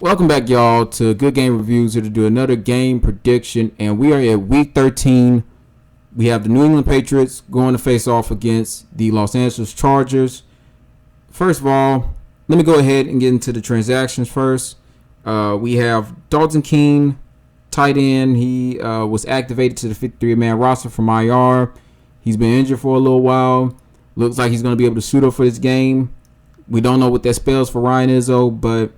Welcome back, y'all, to Good Game Reviews. Here to do another game prediction, and we are at Week 13. We have the New England Patriots going to face off against the Los Angeles Chargers. First of all, let me go ahead and get into the transactions first. We have Dalton Keene, tight end. He was activated to the 53-man roster from IR. He's been injured for a little while. Looks like he's going to be able to suit up for this game. We don't know what that spells for Ryan Izzo, but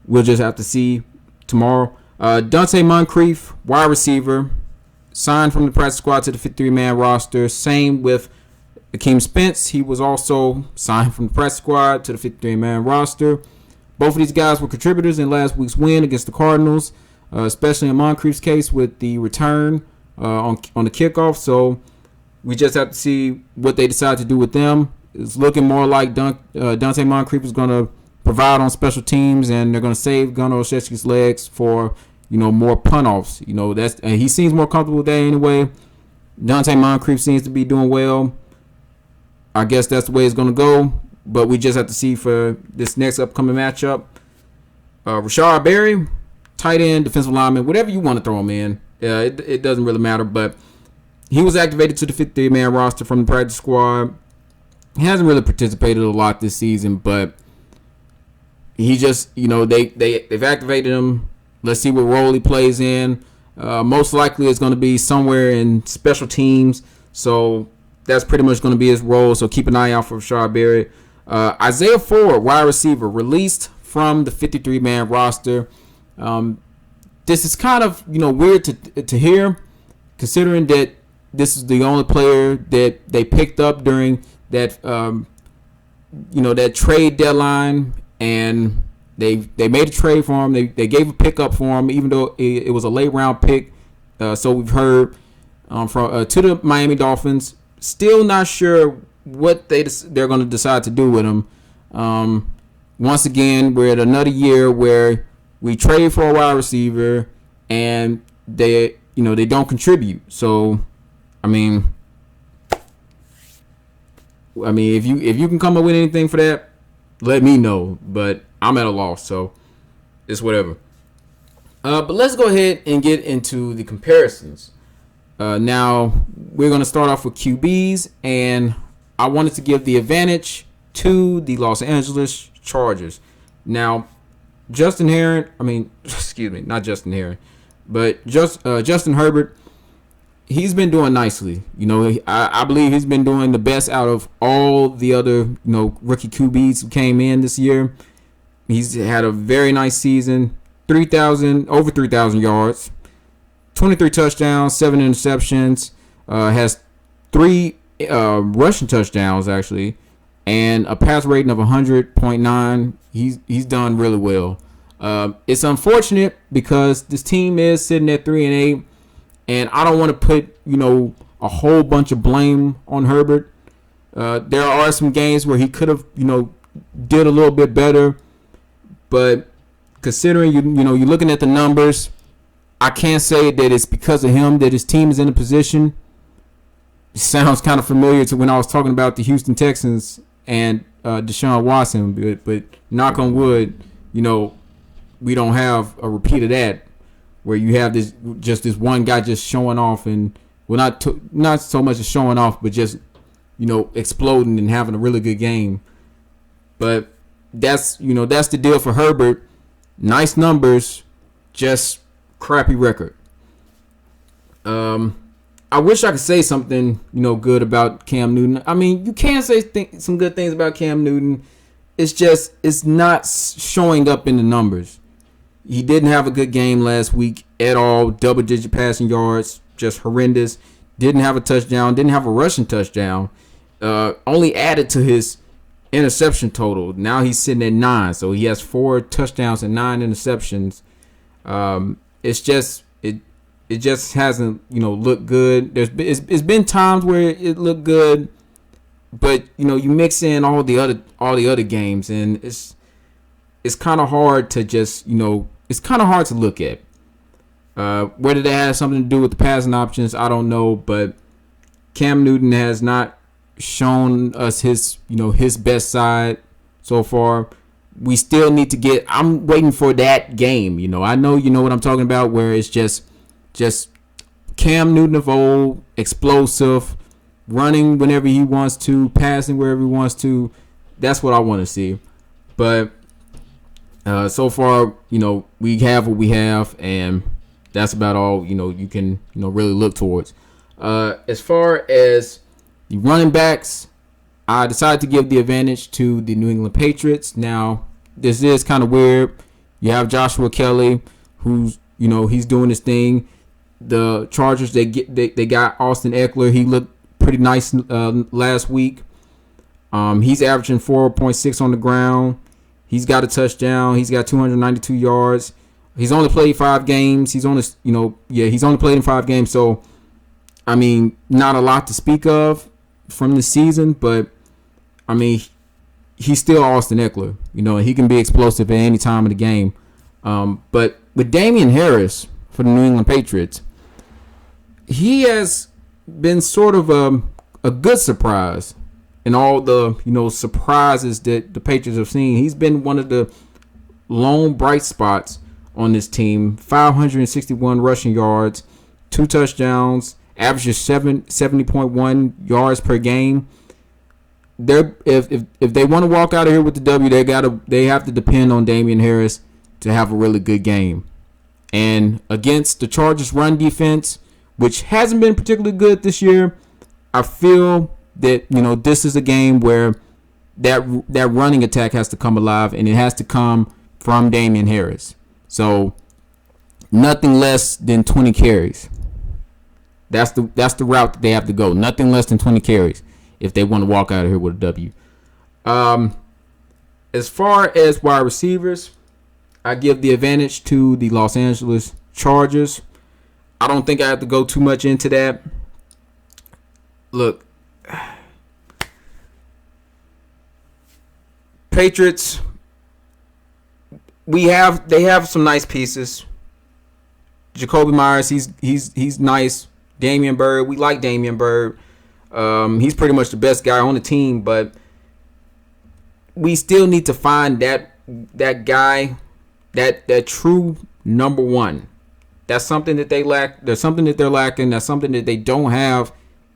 we'll just have to see tomorrow. Dante Moncrief, wide receiver, signed from the practice squad to the 53-man roster. Same with Akeem Spence. He was also signed from the practice squad to the 53-man roster. Both of these guys were contributors in last week's win against the Cardinals, especially in Moncrief's case with the return on the kickoff. So we just have to see what they decide to do with them. It's looking more like Dante Moncrief is going to provide on special teams, and they're going to save Gunnar Olszewski's legs for more punt offs. That's he seems more comfortable with that anyway. Dante Moncrief seems to be doing well. I guess that's the way it's going to go, but we just have to see for this next upcoming matchup. Rashaan Berry, tight end, defensive lineman, whatever you want to throw him in. It doesn't really matter, but he was activated to the 50-man roster from the practice squad. He hasn't really participated a lot this season, but he just, they've activated him. Let's see what role he plays in. Most likely it's going to be somewhere in special teams. So that's pretty much going to be his role. So keep an eye out for Rashaan Berry. Isaiah Ford, wide receiver, released from the 53-man roster. This is kind of, weird to hear, considering that this is the only player that they picked up during that, that trade deadline. And they made a trade for him. They gave a pickup for him, even though it was a late round pick. So we've heard from to the Miami Dolphins. Still not sure what they're going to decide to do with him. Once again, we're at another year where we trade for a wide receiver and they don't contribute. So I mean, if you can come up with anything for that, let me know, but I'm at a loss, so it's whatever. But let's go ahead and get into the comparisons. Now, we're going to start off with QBs, and I wanted to give the advantage to the Los Angeles Chargers. Not Justin Herbert, but Justin Herbert. He's been doing nicely. I believe he's been doing the best out of all the other, rookie QBs who came in this year. He's had a very nice season, over 3,000 yards, 23 touchdowns, 7 interceptions, has 3 rushing touchdowns actually, and a pass rating of 100.9. He's done really well. It's unfortunate because this team is sitting at 3-8. And I don't want to put, a whole bunch of blame on Herbert. There are some games where he could have, did a little bit better. But considering, you're looking at the numbers, I can't say that it's because of him that his team is in a position. It sounds kind of familiar to when I was talking about the Houston Texans and Deshaun Watson. But knock on wood, we don't have a repeat of that, where you have this one guy just showing off, and not so much as showing off, but just exploding and having a really good game. But that's the deal for Herbert. Nice numbers, just crappy record. I wish I could say something good about Cam Newton. I mean, you can say some good things about Cam Newton. It's not showing up in the numbers. He didn't have a good game last week at all. Double-digit passing yards, just horrendous. Didn't have a touchdown. Didn't have a rushing touchdown. Only added to his interception total. Now he's sitting at 9. So he has 4 touchdowns and 9 interceptions. It just hasn't looked good. It's been times where it looked good, but you mix in all the other games, and it's kind of hard to just it's kind of hard to look at. Whether that has something to do with the passing options, I don't know. But Cam Newton has not shown us his best side so far. we still need to get. I'm waiting for that game. I know you know what I'm talking about, where it's just Cam Newton of old, explosive, running whenever he wants to, passing wherever he wants to. That's what I want to see. But so far, we have what we have, and that's about all you can really look towards. As far as the running backs, I decided to give the advantage to the New England Patriots. Now, this is kind of weird. You have Joshua Kelly, who's he's doing his thing. The Chargers, they got Austin Eckler. He looked pretty nice last week. He's averaging 4.6 on the ground. He's got a touchdown. He's got 292 yards. He's only played 5 games. He's only played in 5 games. So, I mean, not a lot to speak of from the season, but I mean, he's still Austin Eckler. He can be explosive at any time of the game. But with Damian Harris for the New England Patriots, he has been sort of a good surprise in all the surprises that the Patriots have seen. He's been one of the lone bright spots on this team. 561 rushing yards, 2 touchdowns, averages 70.1 yards per game. If they want to walk out of here with the W, they have to depend on Damian Harris to have a really good game. And against the Chargers run defense, which hasn't been particularly good this year, I feel that this is a game where that running attack has to come alive, and it has to come from Damian Harris. So nothing less than 20 carries. That's the route that they have to go. Nothing less than 20 carries if they want to walk out of here with a W. As far as wide receivers, I give the advantage to the Los Angeles Chargers. I don't think I have to go too much into that. Look, Patriots, they have some nice pieces. Jacoby Myers, he's nice. Damian Byrd, we like Damian Byrd. He's pretty much the best guy on the team, but we still need to find that guy, that true number one. That's something that they lack. There's something that they're lacking. That's something that they don't have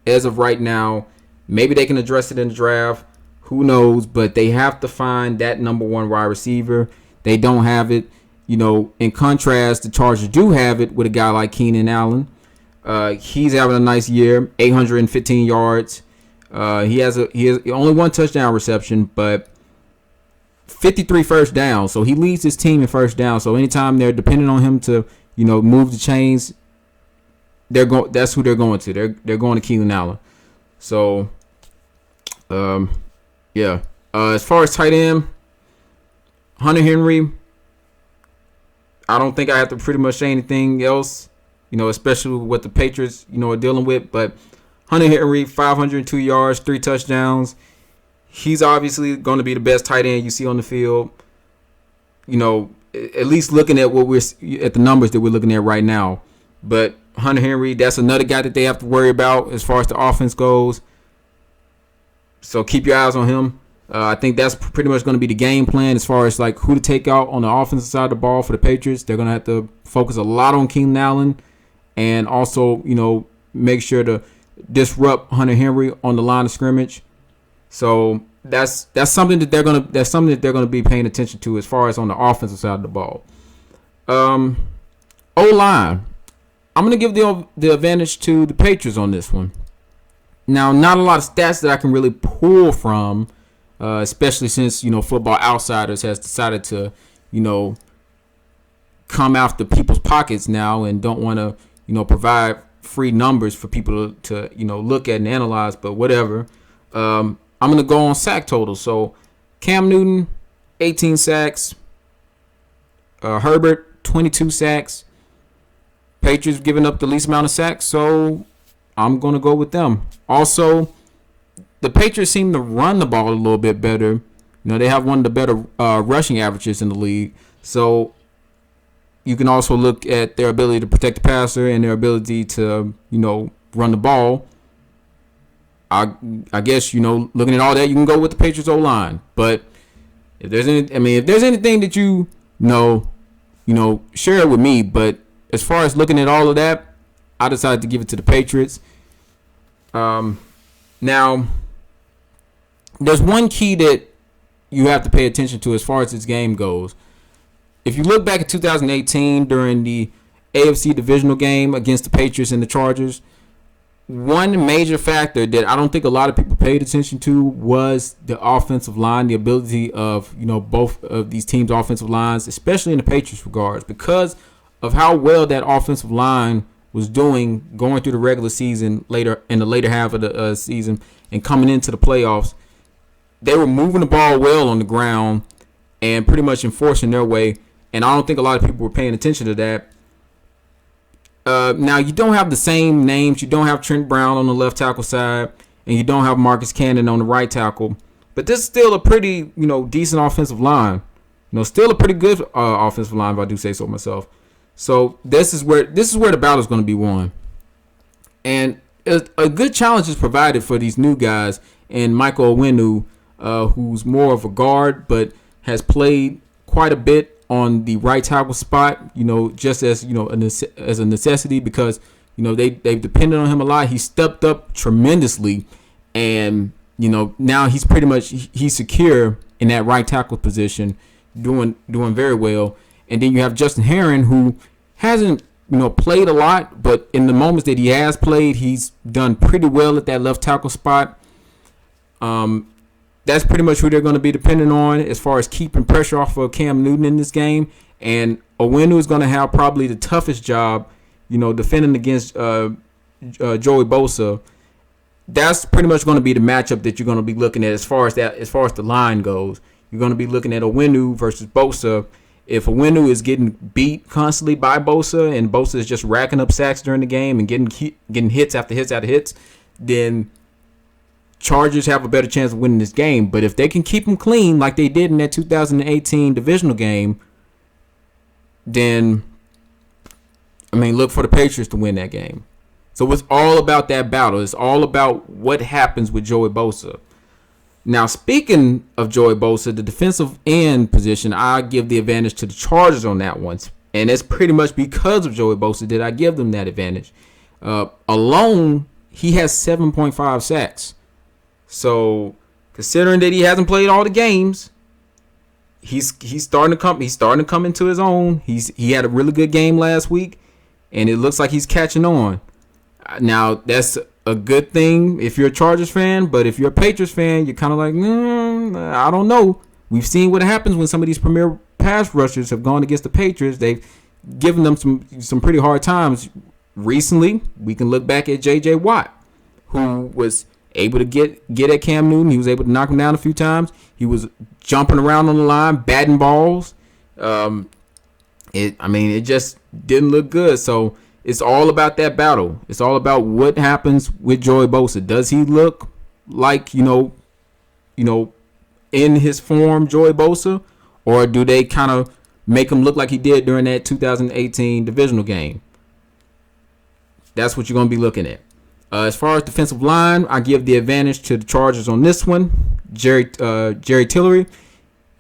as of right now. Maybe they can address it in the draft. Who knows? But they have to find that number one wide receiver. They don't have it. In contrast, the Chargers do have it with a guy like Keenan Allen. He's having a nice year, 815 yards. He has only 1 touchdown reception, but 53 first down. So he leads his team in first down. So anytime they're depending on him to, move the chains, that's who they're going to. They're going to Keenan Allen. So, yeah. As far as tight end, Hunter Henry, I don't think I have to pretty much say anything else, especially with what the Patriots, are dealing with. But Hunter Henry, 502 yards, 3 touchdowns. He's obviously going to be the best tight end you see on the field. At least looking at at the numbers that we're looking at right now. But Hunter Henry, that's another guy that they have to worry about as far as the offense goes. So keep your eyes on him. I think that's pretty much going to be the game plan as far as like who to take out on the offensive side of the ball for the Patriots. They're going to have to focus a lot on Keenan Allen and also, make sure to disrupt Hunter Henry on the line of scrimmage. So that's something that they're gonna be paying attention to as far as on the offensive side of the ball. O-line, I'm gonna give the advantage to the Patriots on this one. Now, not a lot of stats that I can really pull from, especially since Football Outsiders has decided to come after people's pockets now and don't want to provide free numbers for people to look at and analyze. But whatever. I'm going to go on sack total. So Cam Newton, 18 sacks. Herbert, 22 sacks. Patriots giving up the least amount of sacks, so I'm going to go with them. Also, the Patriots seem to run the ball a little bit better. They have one of the better rushing averages in the league. So you can also look at their ability to protect the passer and their ability to, run the ball. I guess, looking at all that, you can go with the Patriots O-line. But If there's anything that share it with me. But as far as looking at all of that, I decided to give it to the Patriots. Now, there's one key that you have to pay attention to as far as this game goes. If you look back at 2018 during the AFC divisional game against the Patriots and the Chargers, one major factor that I don't think a lot of people paid attention to was the offensive line, the ability of both of these teams' offensive lines, especially in the Patriots' regards, because of how well that offensive line was doing going through the regular season, later in the later half of the season, and coming into the playoffs. They were moving the ball well on the ground and pretty much enforcing their way. And I don't think a lot of people were paying attention to that. Now, you don't have the same names. You don't have Trent Brown on the left tackle side, and you don't have Marcus Cannon on the right tackle. But this is still a pretty, decent offensive line. Still a pretty good offensive line, if I do say so myself. So this is where the battle is going to be won. And a good challenge is provided for these new guys, and Michael Onwenu, who's more of a guard, but has played quite a bit on the right tackle spot, just as, as a necessity, because, they've depended on him a lot. He stepped up tremendously, and, now he's pretty much, he's secure in that right tackle position, doing very well. And then you have Justin Herron, who hasn't, played a lot, but in the moments that he has played, he's done pretty well at that left tackle spot. That's pretty much who they're going to be depending on as far as keeping pressure off of Cam Newton in this game. And Onwenu is going to have probably the toughest job, defending against Joey Bosa. That's pretty much going to be the matchup that you're going to be looking at as far as the line goes. You're going to be looking at Onwenu versus Bosa. If Onwenu is getting beat constantly by Bosa, and Bosa is just racking up sacks during the game and getting hits after hits after hits, then Chargers have a better chance of winning this game. But if they can keep them clean like they did in that 2018 divisional game, then, look for the Patriots to win that game. So it's all about that battle. It's all about what happens with Joey Bosa. Now, speaking of Joey Bosa, the defensive end position, I give the advantage to the Chargers on that one. And it's pretty much because of Joey Bosa that I give them that advantage. Alone, he has 7.5 sacks. So, considering that he hasn't played all the games, he's starting to come into his own. He had a really good game last week, and it looks like he's catching on. Now, that's a good thing if you're a Chargers fan, but if you're a Patriots fan, you're kind of like, I don't know. We've seen what happens when some of these premier pass rushers have gone against the Patriots. They've given them some pretty hard times. Recently, we can look back at J.J. Watt, who was able to get at Cam Newton. He was able to knock him down a few times. He was jumping around on the line, batting balls. It just didn't look good. So it's all about that battle. It's all about what happens with Joey Bosa. Does he look like, in his form, Joey Bosa? Or do they kind of make him look like he did during that 2018 divisional game? That's what you're going to be looking at. As far as defensive line, I give the advantage to the Chargers on this one. Jerry Tillery,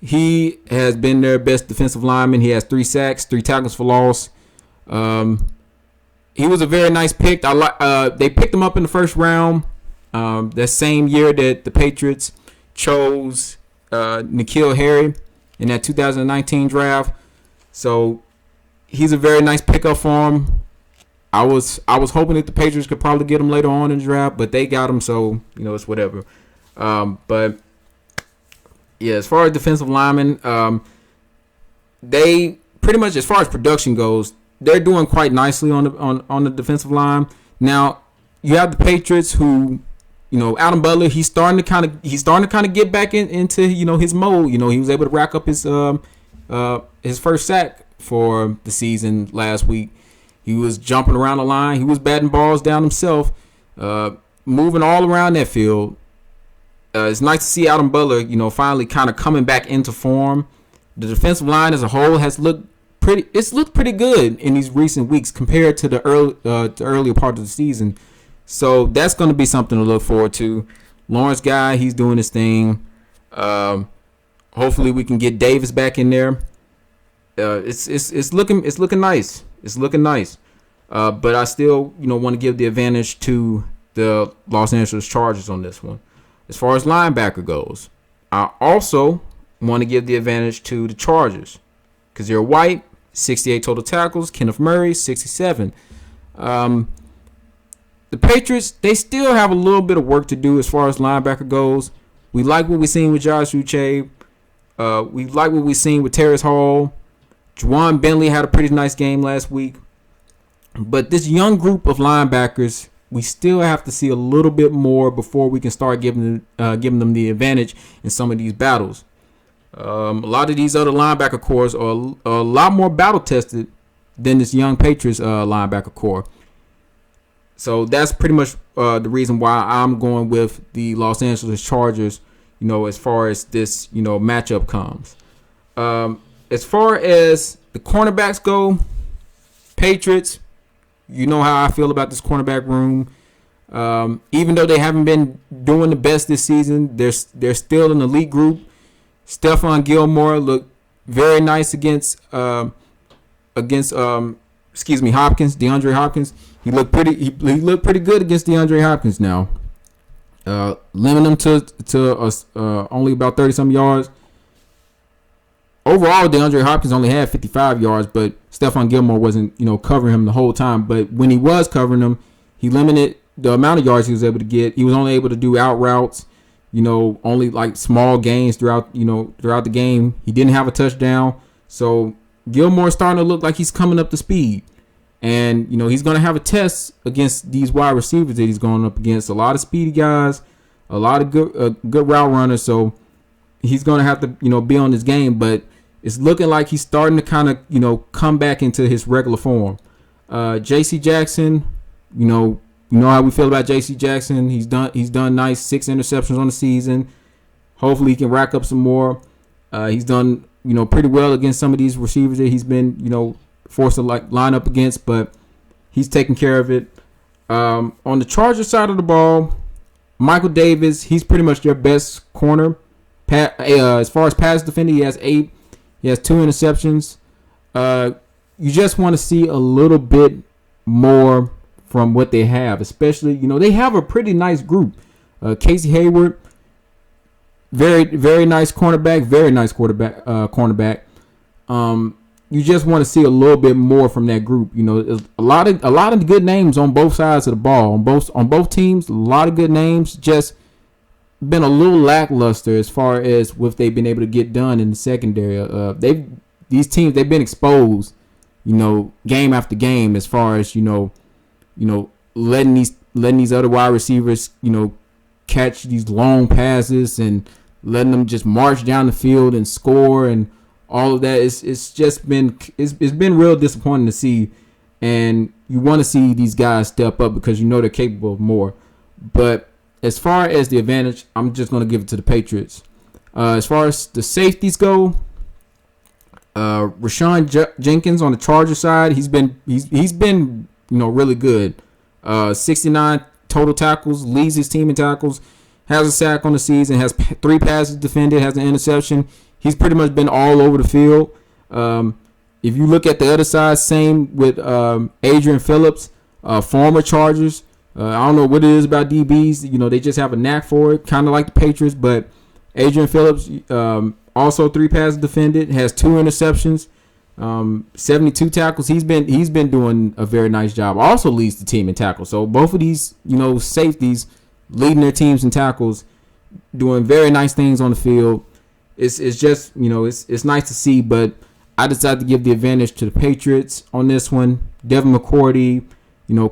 he has been their best defensive lineman. He has 3 sacks, 3 tackles for loss. He was a very nice pick. They picked him up in the first round. That same year that the Patriots chose N'Keal Harry in that 2019 draft. So he's a very nice pickup for him. I was hoping that the Patriots could probably get him later on in the draft, but they got him, so it's whatever. But yeah, as far as defensive linemen, they pretty much, as far as production goes, they're doing quite nicely on the defensive line. Now you have the Patriots, who, Adam Butler, he's starting to kind of get back into his mode. He was able to rack up his first sack for the season last week. He was jumping around the line. He was batting balls down himself, moving all around that field. It's nice to see Adam Butler, finally kind of coming back into form. The defensive line as a whole has looked pretty good in these recent weeks compared to the earlier part of the season. So that's going to be something to look forward to. Lawrence Guy, he's doing his thing. Hopefully we can get Davis back in there. It's looking nice. It's looking nice. But I still want to give the advantage to the Los Angeles Chargers on this one. As far as linebacker goes, I also want to give the advantage to the Chargers. Kazir White, 68 total tackles. Kenneth Murray, 67. The Patriots, they still have a little bit of work to do as far as linebacker goes. We like what we've seen with Josh Uche. We like what we've seen with Terrace Hall. Juwan Bentley had a pretty nice game last week. But this young group of linebackers, we still have to see a little bit more before we can start giving them the advantage in some of these battles. A lot of these other linebacker cores are a lot more battle tested than this young Patriots linebacker core. So that's pretty much the reason why I'm going with the Los Angeles Chargers, as far as this, matchup comes. As far as the cornerbacks go, Patriots, you know how I feel about this cornerback room. Even though they haven't been doing the best this season, they're still an elite group. Stephon Gilmore looked very nice against Hopkins, DeAndre Hopkins. He looked pretty good against DeAndre Hopkins now. Limiting him to only about 30-some yards. Overall, DeAndre Hopkins only had 55 yards, but Stephon Gilmore wasn't, covering him the whole time. But when he was covering him, he limited the amount of yards he was able to get. He was only able to do out routes, only like small gains throughout the game. He didn't have a touchdown. So Gilmore's starting to look like he's coming up to speed. And, he's going to have a test against these wide receivers that he's going up against. A lot of speedy guys, a lot of good route runners. So he's going to have to, be on his game. But it's looking like he's starting to kind of, come back into his regular form. J.C. Jackson, you know how we feel about J.C. Jackson. He's done nice, 6 interceptions on the season. Hopefully he can rack up some more. He's done, pretty well against some of these receivers that he's been, forced to line up against, but he's taking care of it. On the Chargers side of the ball, Michael Davis, he's pretty much their best corner. As far as pass defending, he has 8. He has 2 interceptions. You just want to see a little bit more from what they have, especially, they have a pretty nice group. Casey Hayward, very, very nice cornerback, cornerback. You just want to see a little bit more from that group. A lot of good names on both sides of the ball, on both teams. A lot of good names. Just been a little lackluster as far as what they've been able to get done in the secondary. These teams, they've been exposed, game after game, as far as letting these other wide receivers, catch these long passes and letting them just march down the field and score and all of that. It's been real disappointing to see, and you want to see these guys step up because they're capable of more. But as far as the advantage, I'm just going to give it to the Patriots. As far as the safeties go, Rashaan Jenkins on the Charger side, he's been really good. 69 total tackles, leads his team in tackles, has a sack on the season, has 3 passes defended, has an interception. He's pretty much been all over the field. If you look at the other side, same with Adrian Phillips, former Chargers. I don't know what it is about DBs. They just have a knack for it, kind of like the Patriots. But Adrian Phillips, also 3 passes defended, has 2 interceptions, 72 tackles. He's been doing a very nice job. Also leads the team in tackles. So both of these, safeties leading their teams in tackles, doing very nice things on the field. It's just, it's nice to see, but I decided to give the advantage to the Patriots on this one. Devin McCourty,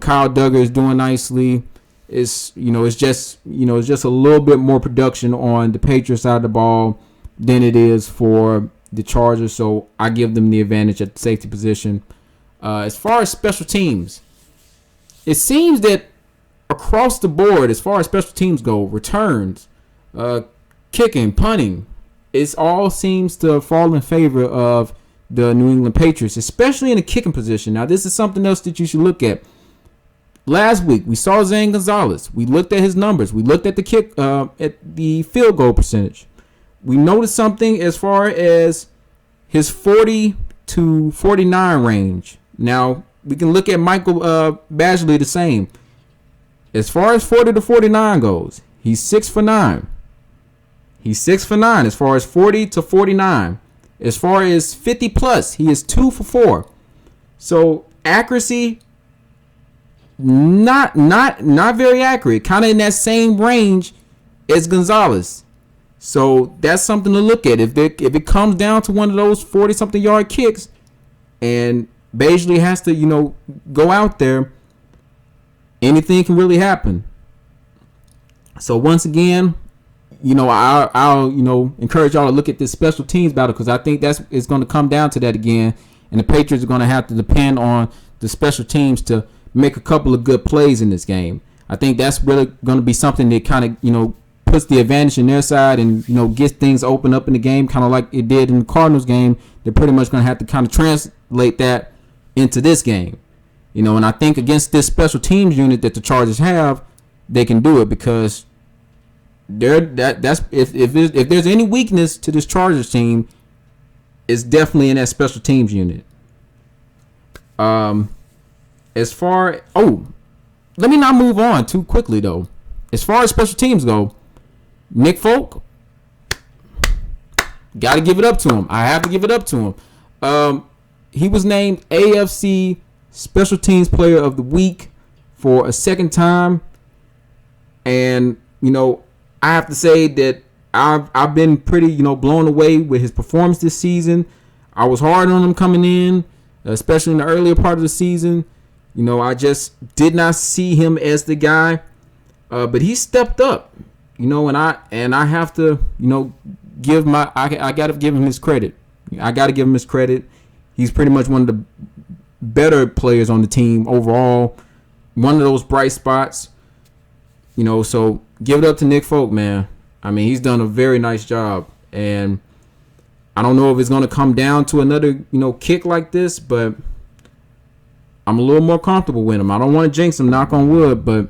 Kyle Duggar is doing nicely. It's just a little bit more production on the Patriots side of the ball than it is for the Chargers, so I give them the advantage at the safety position. As far as special teams, it seems that across the board, as far as special teams go, returns, kicking, punting, it all seems to fall in favor of the New England Patriots, especially in the kicking position. Now, this is something else that you should look at. Last week, we saw Zane Gonzalez. We looked at his numbers. We looked at the field goal percentage. we noticed something as far as his 40 to 49 range. Now, we can look at Michael Badgley the same. As far as 40 to 49 goes, he's 6 for 9. He's 6 for 9 as far as 40 to 49. As far as 50 plus, he is 2 for 4. So accuracy, not very accurate. Kind of in that same range as Gonzalez. So that's something to look at. If it comes down to one of those 40-something yard kicks, and Badgley has to, go out there, anything can really happen. So once again, I'll encourage y'all to look at this special teams battle, because I think it's going to come down to that again, and the Patriots are going to have to depend on the special teams to make a couple of good plays in this game. I think that's really going to be something that kind of puts the advantage in their side, and gets things open up in the game, kind of like it did in the Cardinals game. They're pretty much going to have to kind of translate that into this game, and I think against this special teams unit that the Chargers have, they can do it, because if there's any weakness to this Chargers team, it's definitely in that special teams unit. Let me not move on too quickly though. As far as special teams go, Nick Folk, gotta give it up to him. I have to give it up to him. He was named AFC Special Teams Player of the Week for a second time, and I have to say that I've been pretty blown away with his performance this season. I was hard on him coming in, especially in the earlier part of the season. I just did not see him as the guy, but he stepped up. And I have to I gotta give him his credit. I gotta give him his credit. He's pretty much one of the better players on the team overall. One of those bright spots. So give it up to Nick Folk, man. I mean, he's done a very nice job, and I don't know if it's going to come down to another, kick like this, but I'm a little more comfortable with him. I don't want to jinx him, knock on wood, but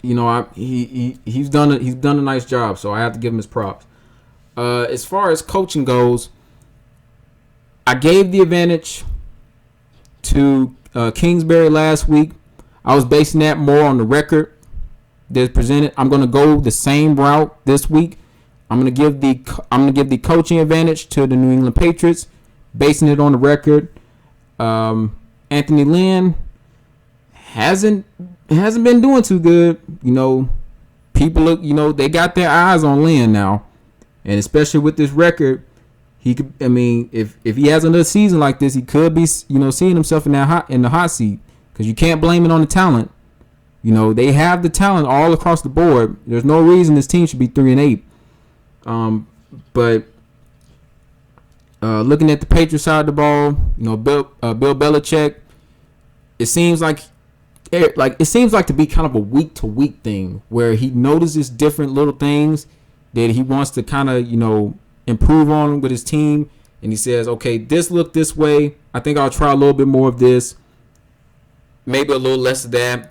he's done a nice job, so I have to give him his props. As far as coaching goes, I gave the advantage to Kingsbury last week. I was basing that more on the record that's presented. I'm going to go the same route this week. I'm going to give the coaching advantage to the New England Patriots, basing it on the record. Anthony Lynn hasn't been doing too good. People look, they got their eyes on Lynn now, and especially with this record, he could. I mean, if he has another season like this, he could be seeing himself in the hot seat, because you can't blame it on the talent. They have the talent all across the board. There's no reason this team should be 3-8. But looking at the Patriots side of the ball, Bill Belichick, it seems like to be kind of a week to week thing, where he notices different little things that he wants to kind of improve on with his team, and he says, okay, this looked this way. I think I'll try a little bit more of this, maybe a little less of that.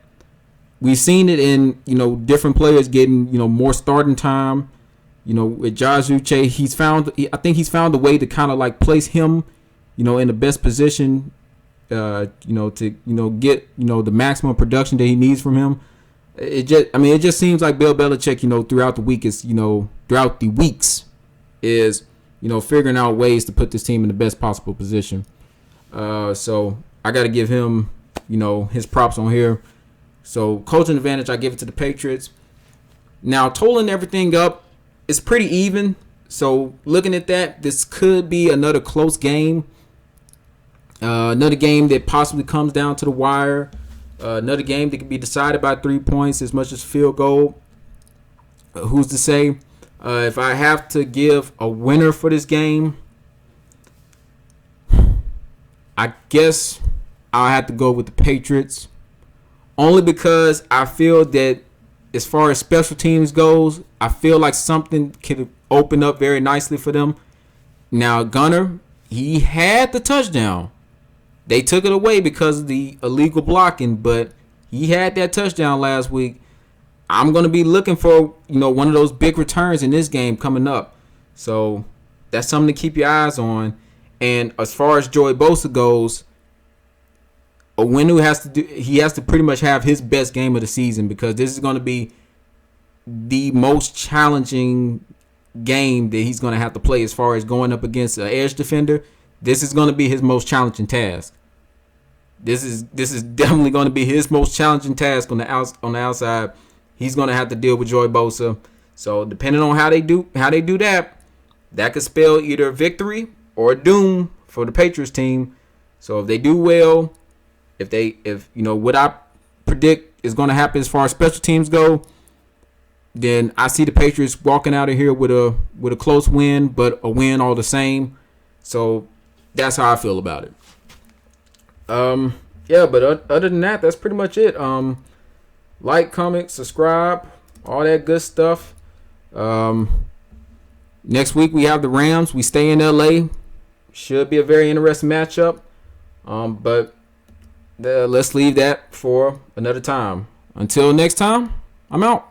We've seen it in, different players getting, more starting time. With Josh Uche, I think he's found a way to kind of like place him, in the best position, to get, the maximum production that he needs from him. It just seems like Bill Belichick, throughout the weeks is, figuring out ways to put this team in the best possible position. So I got to give him, his props on here. So coaching advantage, I give it to the Patriots. Now, totaling everything up, it's pretty even. So looking at that, this could be another close game. Another game that possibly comes down to the wire. Another game that can be decided by 3 points as much as field goal. Who's to say? If I have to give a winner for this game, I guess I'll have to go with the Patriots. Only because I feel that as far as special teams goes, I feel like something could open up very nicely for them. Now, Gunner, he had the touchdown. They took it away because of the illegal blocking, but he had that touchdown last week. I'm going to be looking for, one of those big returns in this game coming up. So that's something to keep your eyes on. And as far as Joey Bosa goes, Owenu has to pretty much have his best game of the season, because this is going to be the most challenging game that he's going to have to play as far as going up against an edge defender. This is going to be his most challenging task. This is definitely going to be his most challenging task on the outside. He's going to have to deal with Joey Bosa. So depending on how they do that could spell either victory or doom for the Patriots team. So if they do well, if what I predict is going to happen as far as special teams go, then I see the Patriots walking out of here with a close win, but a win all the same. So that's how I feel about it. But other than that, that's pretty much it. Like, comment, subscribe, all that good stuff. Next week we have the Rams. We stay in LA. Should be a very interesting matchup. But let's leave that for another time. Until next time, I'm out.